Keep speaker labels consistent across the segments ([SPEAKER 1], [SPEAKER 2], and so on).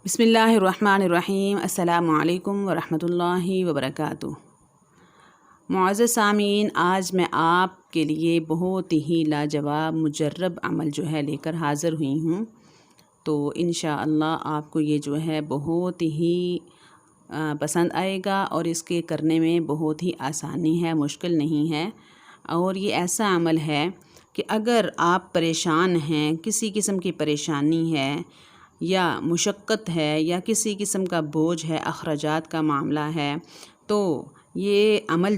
[SPEAKER 1] بسم اللہ الرحمن الرحیم۔ السلام علیکم ورحمۃ اللہ وبرکاتہ۔ معزز سامعین، آج میں آپ کے لیے بہت ہی لاجواب مجرب عمل لے کر حاضر ہوئی ہوں۔ تو انشاءاللہ آپ کو یہ بہت ہی پسند آئے گا اور اس کے کرنے میں بہت ہی آسانی ہے، مشکل نہیں ہے۔ اور یہ ایسا عمل ہے کہ اگر آپ پریشان ہیں، کسی قسم کی پریشانی ہے یا مشقت ہے یا کسی قسم کا بوجھ ہے، اخراجات کا معاملہ ہے، تو یہ عمل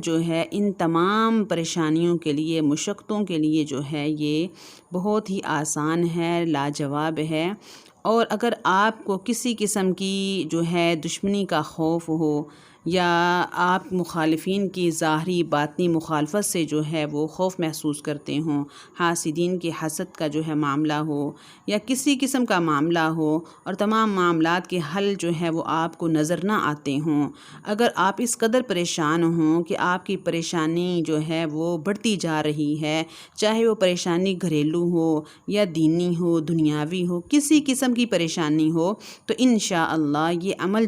[SPEAKER 1] ان تمام پریشانیوں کے لیے، مشقتوں کے لیے یہ بہت ہی آسان ہے، لاجواب ہے۔ اور اگر آپ کو کسی قسم کی دشمنی کا خوف ہو یا آپ مخالفین کی ظاہری باطنی مخالفت سے وہ خوف محسوس کرتے ہوں، حاسدین کی حسد کا معاملہ ہو یا کسی قسم کا معاملہ ہو اور تمام معاملات کے حل وہ آپ کو نظر نہ آتے ہوں، اگر آپ اس قدر پریشان ہوں کہ آپ کی پریشانی وہ بڑھتی جا رہی ہے، چاہے وہ پریشانی گھریلو ہو یا دینی ہو، دنیاوی ہو، کسی قسم کی پریشانی ہو، تو انشاءاللہ یہ عمل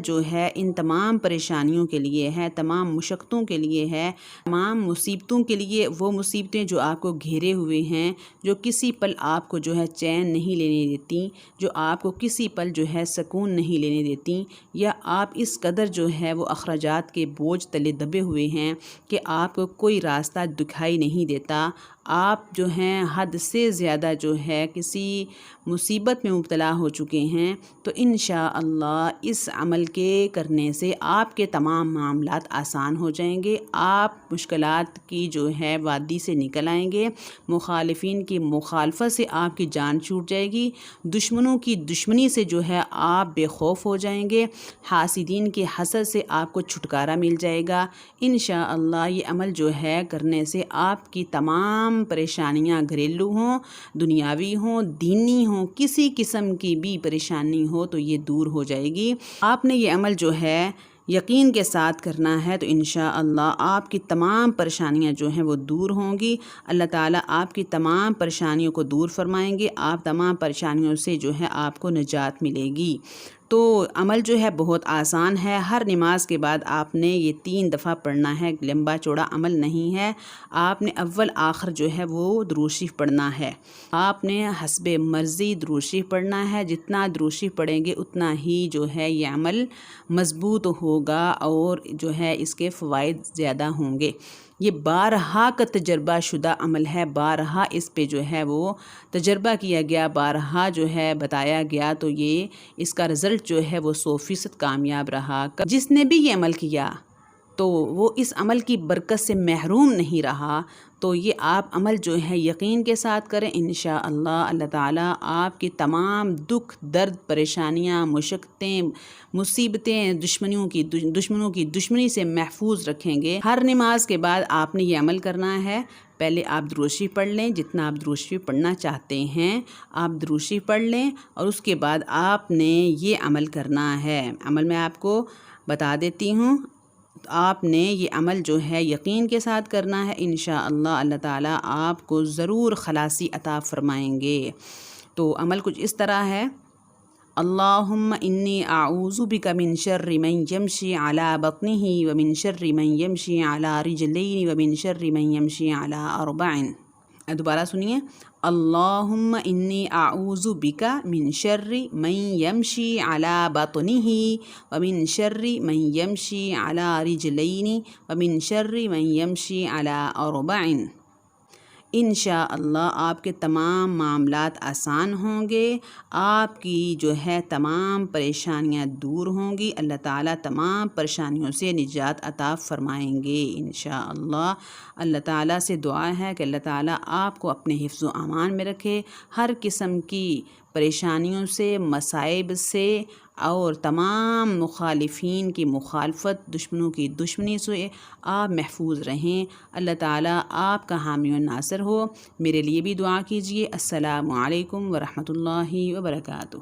[SPEAKER 1] ان تمام پریشانیوں کے لیے ہے، تمام مشقتوں کے لیے ہے، تمام مصیبتوں کے لیے۔ وہ مصیبتیں جو آپ کو گھیرے ہوئے ہیں، جو کسی پل آپ کو چین نہیں لینے دیتی، جو آپ کو کسی پل سکون نہیں لینے دیتی، یا آپ اس قدر وہ اخراجات کے بوجھ تلے دبے ہوئے ہیں کہ آپ کو کوئی راستہ دکھائی نہیں دیتا، آپ حد سے زیادہ کسی مصیبت میں مبتلا ہو چکے ہیں، تو انشاءاللہ اس عمل کے کرنے سے آپ کے تمام معاملات آسان ہو جائیں گے، آپ مشکلات کی وادی سے نکل آئیں گے، مخالفین کی مخالفت سے آپ کی جان چھوٹ جائے گی، دشمنوں کی دشمنی سے آپ بے خوف ہو جائیں گے، حاسدین کی حسد سے آپ کو چھٹکارا مل جائے گا۔ انشاءاللہ یہ عمل کرنے سے آپ کی تمام پریشانیاں گھریلو ہوں، دنیاوی ہوں، دینی ہوں، کسی قسم کی بھی پریشانی ہو تو یہ دور ہو جائے گی۔ آپ نے یہ عمل یقین کے ساتھ کرنا ہے تو انشاءاللہ آپ کی تمام پریشانیاں وہ دور ہوں گی، اللہ تعالیٰ آپ کی تمام پریشانیوں کو دور فرمائیں گے، آپ تمام پریشانیوں سے آپ کو نجات ملے گی۔ تو عمل بہت آسان ہے، ہر نماز کے بعد آپ نے یہ 3 دفعہ پڑھنا ہے، لمبا چوڑا عمل نہیں ہے، آپ نے اول آخر وہ درود شریف پڑھنا ہے، آپ نے حسب مرضی درود شریف پڑھنا ہے، جتنا درود شریف پڑھیں گے اتنا ہی یہ عمل مضبوط ہوگا اور اس کے فوائد زیادہ ہوں گے۔ یہ بارہا کا تجربہ شدہ عمل ہے، بارہا اس پہ وہ تجربہ کیا گیا، بارہا بتایا گیا، تو یہ اس کا رزلٹ وہ 100% کامیاب رہا۔ جس نے بھی یہ عمل کیا تو وہ اس عمل کی برکت سے محروم نہیں رہا۔ تو یہ آپ عمل یقین کے ساتھ کریں، انشاءاللہ اللہ تعالیٰ آپ کی تمام دکھ، درد، پریشانیاں، مشقتیں، مصیبتیں، دشمنوں کی دشمنی سے محفوظ رکھیں گے۔ ہر نماز کے بعد آپ نے یہ عمل کرنا ہے، پہلے آپ درود شریف پڑھ لیں، جتنا آپ درود شریف پڑھنا چاہتے ہیں آپ درود شریف پڑھ لیں، اور اس کے بعد آپ نے یہ عمل کرنا ہے۔ عمل میں آپ کو بتا دیتی ہوں، آپ نے یہ عمل یقین کے ساتھ کرنا ہے، انشاءاللہ اللہ تعالیٰ آپ کو ضرور خلاصی عطا فرمائیں گے۔ تو عمل کچھ اس طرح ہے: اللہم انی اعوذ بک من شر من یمشی علی بطنہ ومن شر من یمشی علی رجلین ومن شر من یمشی علی اربع۔ دوبارہ سنیے: اللہم انی اعوذ بک من شر من یمشی علی بطنہ ومن شر من یمشی علی رجلین ومن شر من یمشی علی اربع۔ انشاءاللہ آپ کے تمام معاملات آسان ہوں گے، آپ کی تمام پریشانیاں دور ہوں گی، اللہ تعالیٰ تمام پریشانیوں سے نجات عطا فرمائیں گے انشاءاللہ۔ اللہ تعالیٰ سے دعا ہے کہ اللہ تعالیٰ آپ کو اپنے حفظ و امان میں رکھے، ہر قسم کی پریشانیوں سے، مصائب سے اور تمام مخالفین کی مخالفت، دشمنوں کی دشمنی سے آپ محفوظ رہیں، اللہ تعالیٰ آپ کا حامی و ناصر ہو۔ میرے لیے بھی دعا کیجیے۔ السلام علیکم ورحمۃ اللہ وبرکاتہ۔